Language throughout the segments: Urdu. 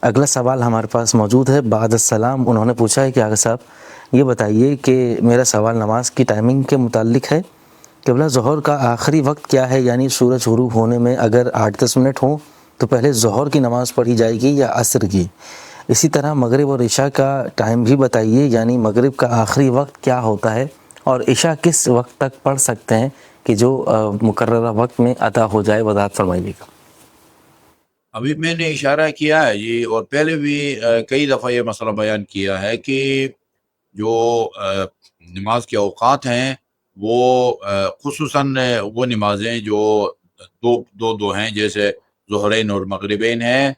اگلا سوال ہمارے پاس موجود ہے بعد السلام. انہوں نے پوچھا ہے کہ آغا صاحب یہ بتائیے کہ میرا سوال نماز کی ٹائمنگ کے متعلق ہے. قبلہ ظہر کا آخری وقت کیا ہے؟ یعنی سورج غروب ہونے میں اگر 8-10 منٹ ہوں تو پہلے ظہر کی نماز پڑھی جائے گی یا عصر کی؟ اسی طرح مغرب اور عشاء کا ٹائم بھی بتائیے، یعنی مغرب کا آخری وقت کیا ہوتا ہے اور عشاء کس وقت تک پڑھ سکتے ہیں کہ جو مقررہ وقت میں ادا ہو جائے؟ وضاحت فرمائیے گا. ابھی میں نے اشارہ کیا ہے جی، اور پہلے بھی کئی دفعہ یہ مسئلہ بیان کیا ہے کہ جو نماز کے اوقات ہیں وہ خصوصاً وہ نمازیں جو دو ہیں، جیسے ظہرین اور مغربین ہیں.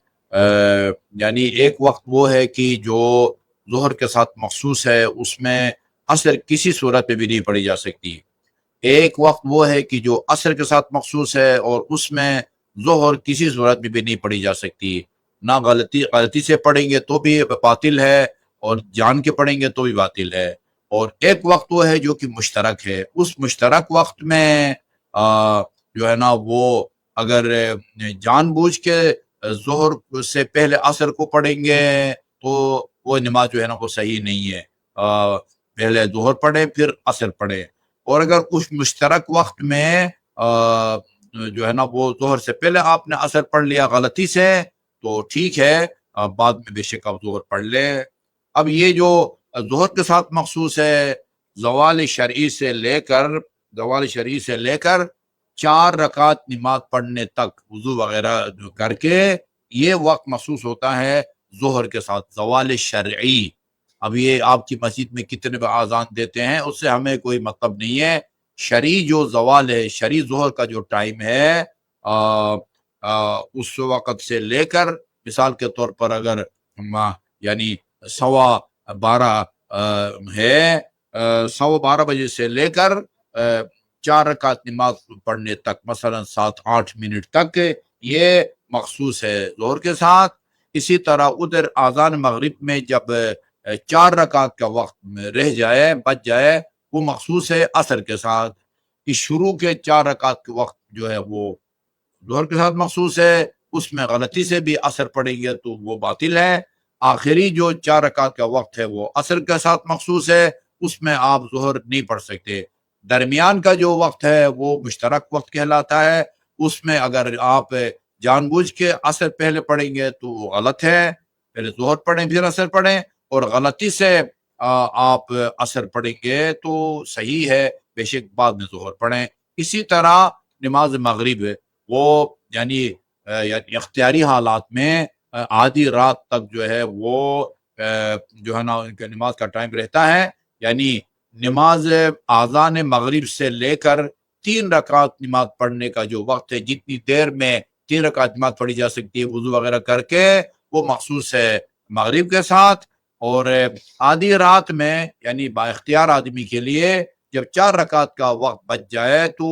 یعنی ایک وقت وہ ہے کہ جو ظہر کے ساتھ مخصوص ہے، اس میں عصر کسی صورت پہ بھی نہیں پڑھی جا سکتی. ایک وقت وہ ہے کہ جو عصر کے ساتھ مخصوص ہے اور اس میں ظہر کسی صورت میں بھی نہیں پڑھی جا سکتی. نہ غلطی سے پڑھیں گے تو بھی باطل ہے، اور جان کے پڑھیں گے تو بھی باطل ہے. اور ایک وقت وہ ہے جو کہ مشترک ہے. اس مشترک وقت میں جو ہے نا وہ اگر جان بوجھ کے ظہر سے پہلے عصر کو پڑھیں گے تو وہ نماز جو ہے نا وہ صحیح نہیں ہے. پہلے ظہر پڑھیں پھر عصر پڑھیں. اور اگر اس مشترک وقت میں جو ہے نا وہ ظہر سے پہلے آپ نے عصر پڑھ لیا غلطی سے تو ٹھیک ہے، بعد میں بے شک آپ ظہر پڑھ لیں. اب یہ جو ظہر کے ساتھ مخصوص ہے، زوال شرعی سے لے کر 4 رکعت نماز پڑھنے تک وضو وغیرہ کر کے یہ وقت مخصوص ہوتا ہے ظہر کے ساتھ، زوال شرعی. اب یہ آپ کی مسجد میں کتنے اذان دیتے ہیں اس سے ہمیں کوئی مطلب نہیں ہے. شرعی جو زوال ہے، شرعی ظہر کا جو ٹائم ہے اس وقت سے لے کر، مثال کے طور پر اگر یعنی 12:15 ہے، 12:15 بجے سے لے کر 4 رکعت نماز پڑھنے تک، مثلا 7-8 منٹ تک یہ مخصوص ہے ظہر کے ساتھ. اسی طرح ادھر اذان مغرب میں جب 4 رکعت کا وقت بچ جائے وہ مخصوص ہے عصر کے ساتھ. کہ شروع کے 4 رکعت کے وقت جو ہے وہ ظہر کے ساتھ مخصوص ہے، اس میں غلطی سے بھی عصر پڑیں گے تو وہ باطل ہے. آخری جو 4 رکعت کا وقت ہے وہ عصر کے ساتھ مخصوص ہے، اس میں آپ ظہر نہیں پڑھ سکتے. درمیان کا جو وقت ہے وہ مشترک وقت کہلاتا ہے. اس میں اگر آپ جان بوجھ کے عصر پہلے پڑھیں گے تو وہ غلط ہے، پہلے ظہر پڑھیں پھر عصر پڑھیں. اور غلطی سے آپ عصر پڑھیں گے تو صحیح ہے، بے شک بعد میں ظہر پڑھیں. اسی طرح نماز مغرب وہ یعنی اختیاری حالات میں آدھی رات تک جو ہے وہ جو ہے نا ان کا نماز کا ٹائم رہتا ہے. یعنی نماز اذان مغرب سے لے کر 3 رکعت نماز پڑھنے کا جو وقت ہے، جتنی دیر میں 3 رکعت نماز پڑھی جا سکتی ہے وضو وغیرہ کر کے، وہ مخصوص ہے مغرب کے ساتھ. اور آدھی رات میں یعنی با اختیار آدمی کے لیے جب 4 رکعت کا وقت بچ جائے تو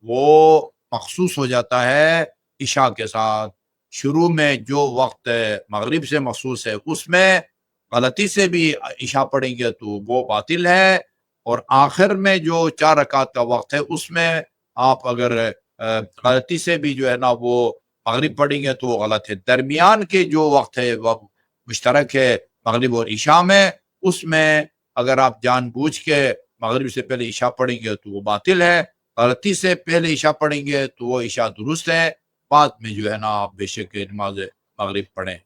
وہ مخصوص ہو جاتا ہے عشاء کے ساتھ. شروع میں جو وقت مغرب سے مخصوص ہے اس میں غلطی سے بھی عشاء پڑھیں گے تو وہ باطل ہے. اور آخر میں جو 4 رکعت کا وقت ہے اس میں آپ اگر غلطی سے بھی جو ہے نا وہ مغرب پڑھیں گے تو وہ غلط ہے. درمیان کے جو وقت ہے وہ مشترک ہے مغرب اور عشاء میں، اس میں اگر آپ جان بوجھ کے مغرب سے پہلے عشاء پڑھیں گے تو وہ باطل ہے. غلطی سے پہلے عشاء پڑھیں گے تو وہ عشاء درست ہے. بعد میں جو ہے نا آپ بے شک نماز مغرب پڑھیں.